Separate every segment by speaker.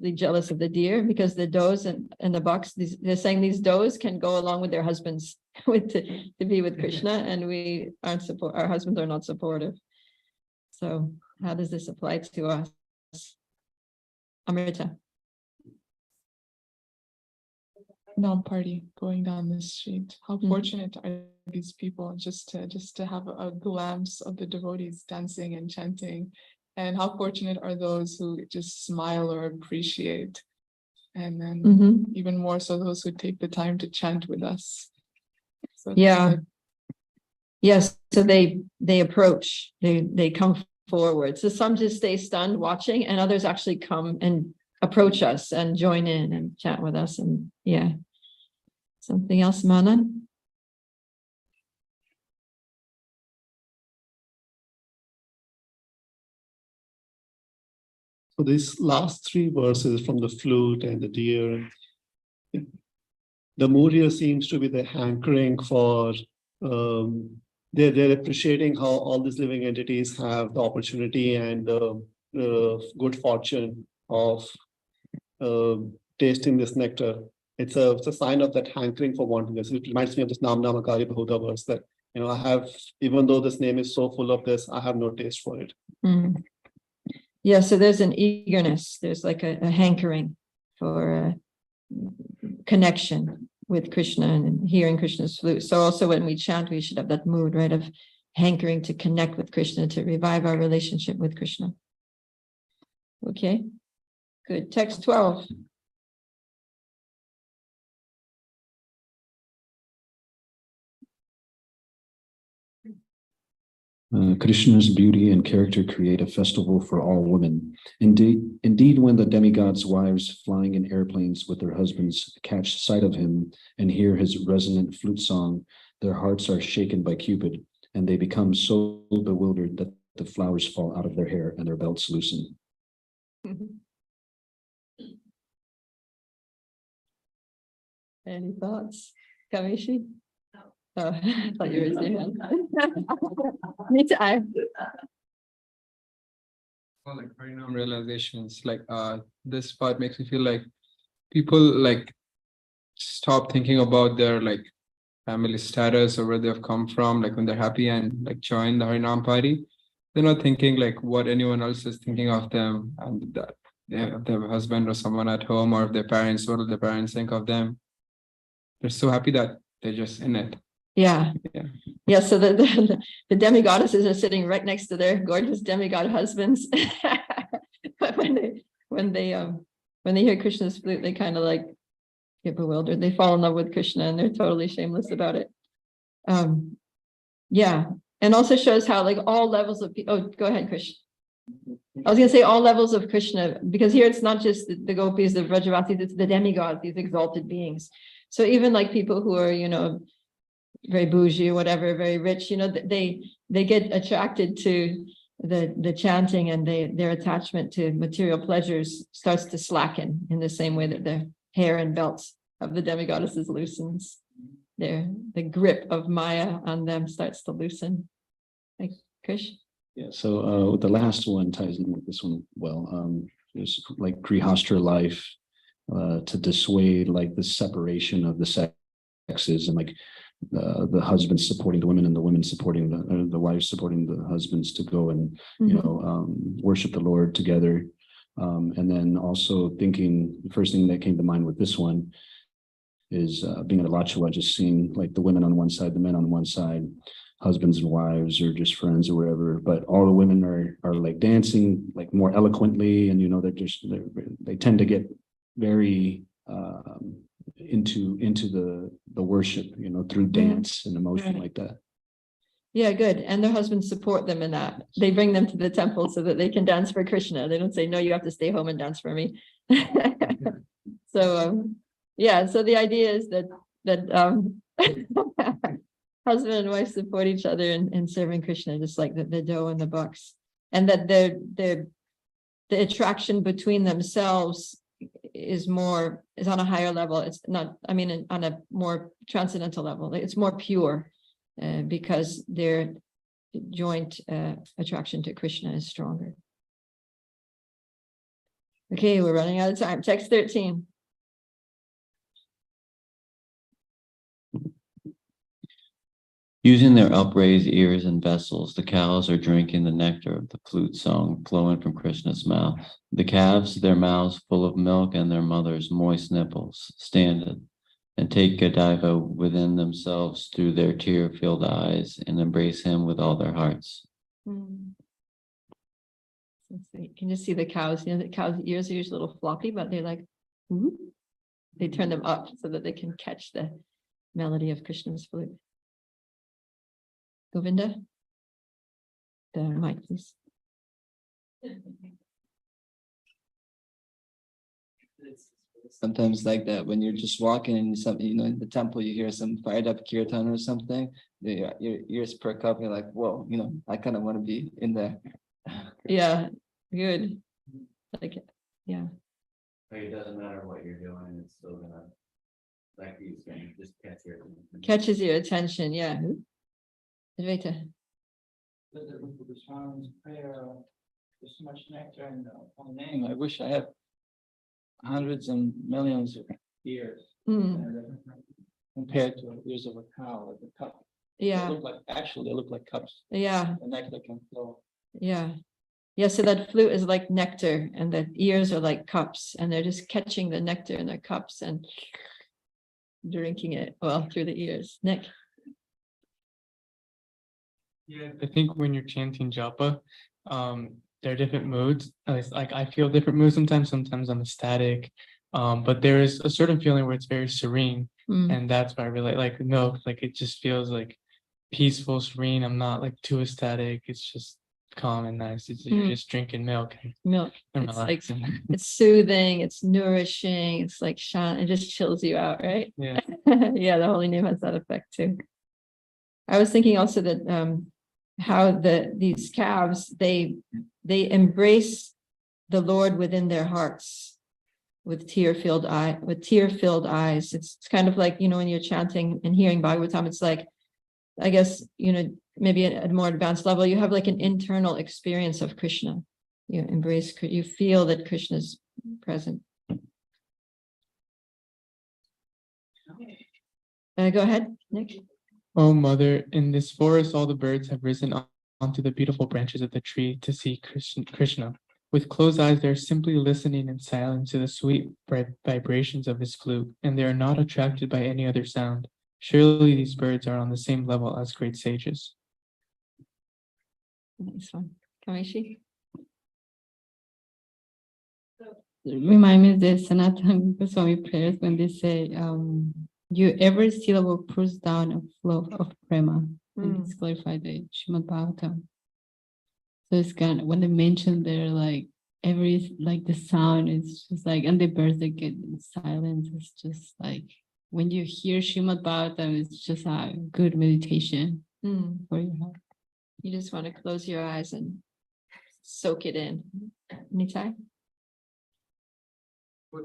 Speaker 1: desperately jealous of the deer because the does and the bucks, they're saying these does can go along with their husbands to be with Krishna, and we aren't our husbands are not supportive. So how does this apply to us? Amrita.
Speaker 2: Non-party going down the street. How fortunate are these people just to have a glimpse of the devotees dancing and chanting, and how fortunate are those who just smile or appreciate, and then even more so those who take the time to chant with us. So
Speaker 1: Yes, so they approach, they come forward. So some just stay stunned watching, and others actually come and approach us and join in and chat with us. And something else, Manan?
Speaker 3: So these last three verses from the flute and the deer, the mood here seems to be the hankering for, they're appreciating how all these living entities have the opportunity and good fortune of tasting this nectar. It's a sign of that hankering for wanting this. It reminds me of this Nam Namakari Bhuta verse that, I have, even though this name is so full of this, I have no taste for it.
Speaker 1: Yeah, so there's an eagerness, there's like a hankering for connection with Krishna and hearing Krishna's flute. So also when we chant, we should have that mood, right, of hankering to connect with Krishna, to revive our relationship with Krishna. Okay, good. Text 12.
Speaker 4: Krishna's beauty and character create a festival for all women. Indeed, when the demigods' wives flying in airplanes with their husbands catch sight of him and hear his resonant flute song, their hearts are shaken by Cupid, and they become so bewildered that the flowers fall out of their hair and their belts loosen.
Speaker 1: Any thoughts, Kameshi? Oh, I thought you raised your hand. Me too.
Speaker 5: Well, like Harinam realizations, like this part makes me feel like people like stop thinking about their like family status or where they've come from, like when they're happy and like join the Harinam party. They're not thinking like what anyone else is thinking of them, and that they have their husband or someone at home, or if their parents, what do their parents think of them? They're so happy that they're just in it.
Speaker 1: Yeah. So the demigoddesses are sitting right next to their gorgeous demigod husbands. But when they hear Krishna's flute, they kind of like get bewildered. They fall in love with Krishna and they're totally shameless about it. And also shows how like all levels of go ahead, Krishna. I was gonna say all levels of Krishna, because here it's not just the gopis, the Vrajavasis, it's the demigods, these exalted beings. So even like people who are, very bougie or whatever, very rich, they get attracted to the chanting, and their attachment to material pleasures starts to slacken in the same way that the hair and belts of the demigoddesses loosens. The grip of Maya on them starts to loosen. Like Krish?
Speaker 4: Yeah, so the last one ties in with this one well. There's like Grihastra life to dissuade like the separation of the sexes, and like the husbands supporting the women and the women supporting the wives supporting the husbands to go and worship the Lord together. And then also thinking, the first thing that came to mind with this one is being at a Lachua, just seeing like the women on one side, the men on one side, husbands and wives or just friends or wherever, but all the women are like dancing like more eloquently, and they tend to get very into the worship, through dance and emotion like that.
Speaker 1: Yeah, good. And their husbands support them in that. They bring them to the temple so that they can dance for Krishna. They don't say, no, you have to stay home and dance for me. So the idea is that husband and wife support each other in serving Krishna, just like the doe and the bucks, and that the attraction between themselves is on a higher level. It's not, on a more transcendental level. It's more pure because their joint attraction to Krishna is stronger. Okay, we're running out of time. Text 13.
Speaker 6: Using their upraised ears and vessels, the cows are drinking the nectar of the flute song flowing from Krishna's mouth. The calves, their mouths full of milk and their mothers' moist nipples, stand and take Godiva within themselves through their tear-filled eyes and embrace him with all their hearts.
Speaker 1: So you can just see the cows, the cows' ears are usually a little floppy, but they're like, "Ooh." They turn them up so that they can catch the melody of Krishna's flute. Govinda, the mic, please.
Speaker 7: Sometimes like that when you're just walking in something, in the temple, you hear some fired up kirtan or something, your ears perk up, you're like, whoa, I kind of want to be in there.
Speaker 1: Yeah, good. Like, yeah.
Speaker 6: Like, it doesn't matter what you're doing, it's still gonna, like these things, just catch your attention.
Speaker 1: Catches your attention, yeah. Advaita.
Speaker 7: There's so much nectar in the name. I wish I had hundreds and millions of ears compared to ears of a cow, like a cup.
Speaker 1: Yeah,
Speaker 7: They look like cups.
Speaker 1: yeah,
Speaker 7: The nectar can flow.
Speaker 1: yeah. Yeah, so that flute is like nectar and the ears are like cups and they're just catching the nectar in their cups and drinking it through the ears. Nick.
Speaker 8: Yeah, I think when you're chanting japa, there are different moods. At least, like, I feel different moods sometimes. Sometimes I'm ecstatic, but there is a certain feeling where it's very serene, and that's why I really like milk. Like, it just feels like peaceful, serene. I'm not like too ecstatic. It's just calm and nice. You're just drinking milk
Speaker 1: Milk.
Speaker 8: and
Speaker 1: It's like
Speaker 8: relaxing.
Speaker 1: it's soothing, it's nourishing, it's like it just chills you out, right?
Speaker 8: Yeah.
Speaker 1: Yeah, the holy name has that effect too. I was thinking also that how these calves they embrace the Lord within their hearts with tear-filled eyes. It's kind of like, when you're chanting and hearing Bhagavatam, it's like, I guess, maybe at a more advanced level, you have like an internal experience of Krishna. You feel that Krishna's present. Go ahead, Nick.
Speaker 8: Oh, mother, in this forest, all the birds have risen onto the beautiful branches of the tree to see Krishna. With closed eyes, they're simply listening in silence to the sweet vibrations of his flute, and they are not attracted by any other sound. Surely these birds are on the same level as great sages.
Speaker 1: Nice one. Kameshi?
Speaker 9: Remind me of the Sanatana Goswami prayers when they say, every syllable pulls down a flow of prema. And it's clarified the Srimad Bhagavatam. So it's kind of, when they mention there, like the sound is just like, and the birds that get in silence, it's just like, when you hear Srimad Bhagavatam, it's just a good meditation for your heart.
Speaker 1: You just want to close your eyes and soak it in. Nitai?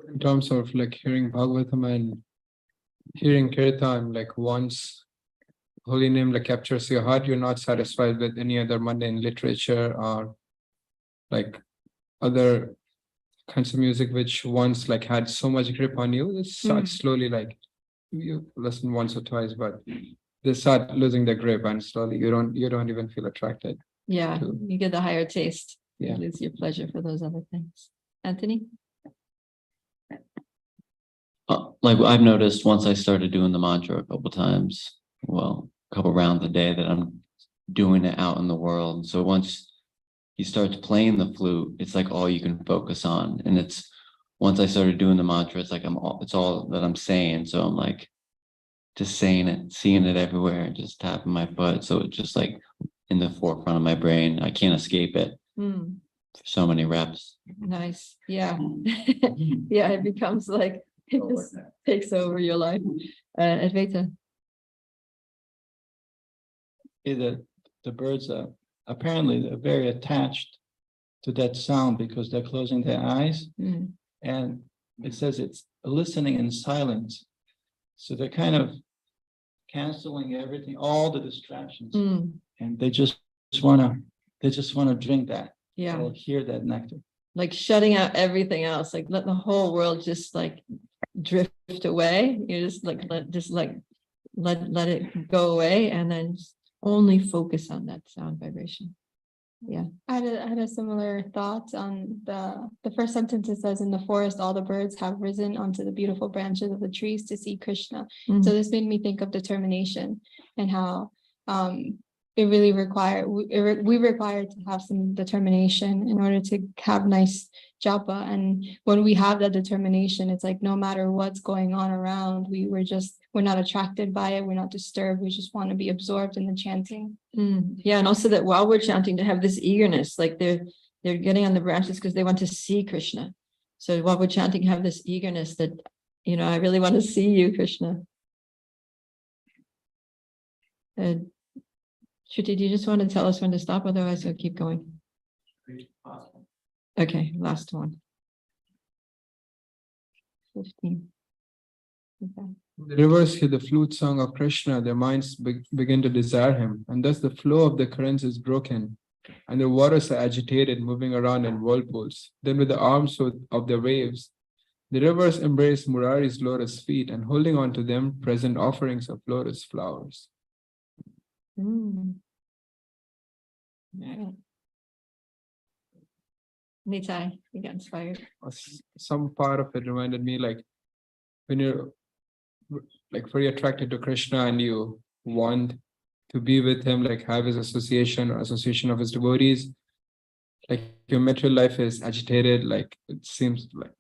Speaker 5: In terms of like hearing Bhagavatam and hearing Kirtan, like once holy name like captures your heart, you're not satisfied with any other mundane literature or like other kinds of music which once like had so much grip on you. It starts slowly, like you listen once or twice, but they start losing their grip and slowly you don't even feel attracted.
Speaker 1: Yeah, you get the higher taste.
Speaker 5: Yeah.
Speaker 1: You lose your pleasure for those other things. Anthony?
Speaker 6: Like I've noticed once I started doing the mantra a couple times, a couple rounds a day, that I'm doing it out in the world. So once he starts playing the flute, it's like all you can focus on. And it's once I started doing the mantra, it's like it's all that I'm saying. So I'm like just saying it, seeing it everywhere, just tapping my foot. So it's just like in the forefront of my brain. I can't escape it. For so many reps.
Speaker 1: Nice. Yeah. Yeah, it becomes like it just takes over your life. Advaita.
Speaker 7: The birds are apparently they're very attached to that sound because they're closing their eyes, and it says it's listening in silence. So they're kind of canceling everything, all the distractions, and they just want to drink that,
Speaker 1: Yeah.
Speaker 7: or hear that nectar.
Speaker 1: like shutting out everything else, like let the whole world just like drift away. You just like let it go away, and then just only focus on that sound vibration. Yeah.
Speaker 10: I had a similar thought on the first sentence. It says, in the forest, all the birds have risen onto the beautiful branches of the trees to see Krishna.
Speaker 1: Mhm.
Speaker 10: So this made me think of determination and how it really we require to have some determination in order to have nice japa. And when we have that determination, it's like no matter what's going on around, we're not attracted by it, we're not disturbed, we just want to be absorbed in the chanting.
Speaker 1: Yeah, and also that while we're chanting, to have this eagerness, like they're getting on the branches because they want to see Krishna. So while we're chanting, have this eagerness that, I really want to see you, Krishna. Shruti, do you just want to tell us when to stop? Otherwise, we'll keep going. Okay, last one. 15. Okay.
Speaker 5: The rivers hear the flute song of Krishna, their minds begin to desire him, and thus the flow of the currents is broken, and the waters are agitated, moving around in whirlpools. Then with the arms of the waves, the rivers embrace Murari's lotus feet, and holding on to them, present offerings of lotus flowers.
Speaker 1: Right. Nitai, you got inspired.
Speaker 5: Some part of it reminded me, like when you're like very attracted to Krishna and you want to be with him, like have his association or association of his devotees, like your material life is agitated. Like it seems like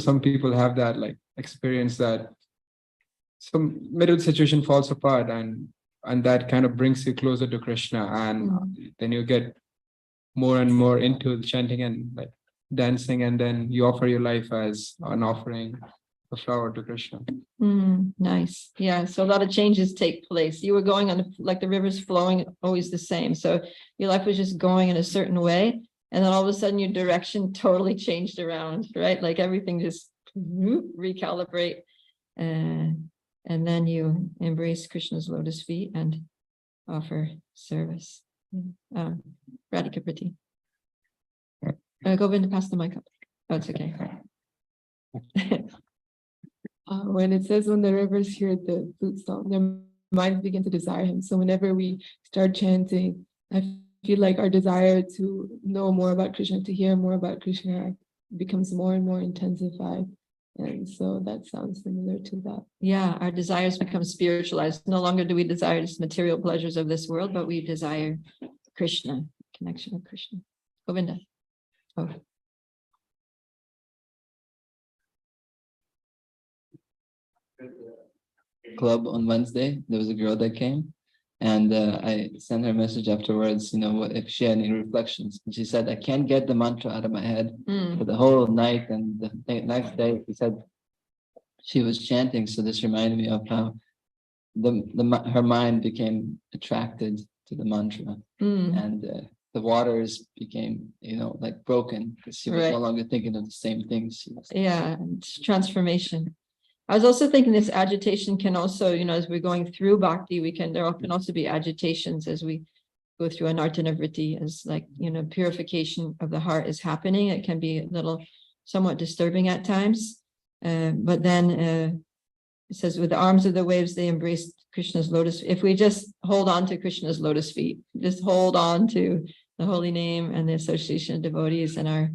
Speaker 5: some people have that like experience that some middle situation falls apart, and that kind of brings you closer to Krishna, and then you get more and more into the chanting and like dancing, and then you offer your life as an offering, a flower to Krishna.
Speaker 1: Nice. Yeah. So a lot of changes take place. You were going on like the river's flowing always the same. So your life was just going in a certain way. And then all of a sudden your direction totally changed around, right? Like everything just recalibrate. And then you embrace Krishna's lotus feet and offer service. Radhika Priti. Go in to pass the mic up. Oh, it's okay.
Speaker 2: When it says when the rivers hear the flute song, their minds begin to desire him. So whenever we start chanting, I feel like our desire to know more about Krishna, to hear more about Krishna, becomes more and more intensified. And so that sounds similar to that.
Speaker 1: Yeah, our desires become spiritualized. No longer do we desire just material pleasures of this world, but we desire Krishna, connection with Krishna. Govinda. Oh.
Speaker 11: Club on Wednesday, there was a girl that came, and I sent her a message afterwards, if she had any reflections. And she said, I can't get the mantra out of my head for the whole night. And the next day, she said she was chanting. So this reminded me of how her mind became attracted to the mantra, and the waters became, like broken because she was no longer thinking of the same things.
Speaker 1: Yeah, it's transformation. I was also thinking this agitation can also, as we're going through bhakti, there can also be agitations as we go through anartana vritti, as like, purification of the heart is happening. It can be a little somewhat disturbing at times. But then it says, with the arms of the waves, they embraced Krishna's lotus. If we just hold on to Krishna's lotus feet, just hold on to the holy name and the association of devotees and our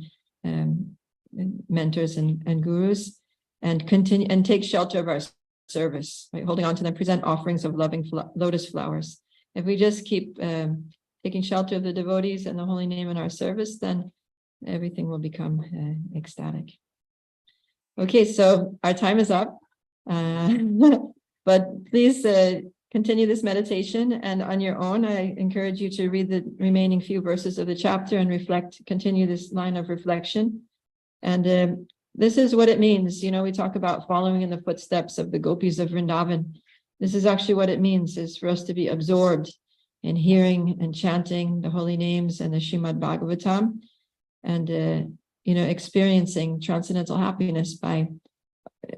Speaker 1: mentors and gurus, and continue and take shelter of our service, right? Holding on to them, present offerings of loving lotus flowers. If we just keep taking shelter of the devotees and the holy name in our service, then everything will become ecstatic. Okay, so our time is up, but please continue this meditation, and on your own, I encourage you to read the remaining few verses of the chapter and continue this line of reflection. And this is what it means. We talk about following in the footsteps of the gopis of Vrindavan. This is actually what it means, is for us to be absorbed in hearing and chanting the holy names and the Srimad Bhagavatam, and, experiencing transcendental happiness by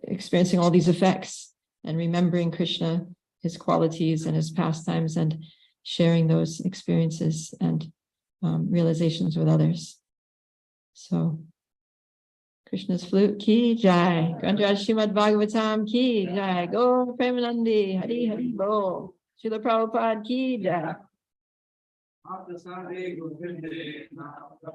Speaker 1: experiencing all these effects and remembering Krishna, his qualities and his pastimes, and sharing those experiences and realizations with others. So Krishna's flute ki jai. Grantaraj Srimad Bhagavatam ki jai. Go Premanandi. Hari Hari Bol. Srila Prabhupada ki jai.